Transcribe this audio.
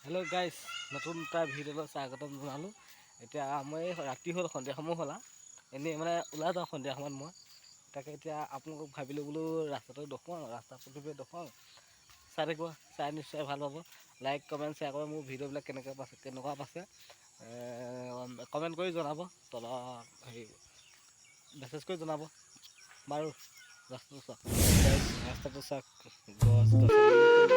Hello' গাইছ, নতুন এটা ভিডিঅ'লৈ স্বাগতম জনালোঁ। এতিয়া মই ৰাতি হ'ল, সন্ধিয়া সময় হ'ল। এনেই মানে ওলাই যাওঁ সন্ধিয়া সময়ত মই। তাকে এতিয়া আপোনালোকক ভাবিলোঁ বোলো ৰাস্তাটো দেখুৱাওঁ, ৰাস্তা পদূলিয়ে দেখুৱাওঁ। চাই থাকিব, চাই নিশ্চয় ভাল পাব। লাইক, কমেণ্ট, শ্বেয়াৰ কৰে। মোৰ ভিডিঅ'বিলাক কেনেকুৱা পাইছে কমেণ্ট কৰি জনাব, তলত মেছেজ কৰি জনাব। বাৰু ৰাস্তাটো চাওক, গছ গছনি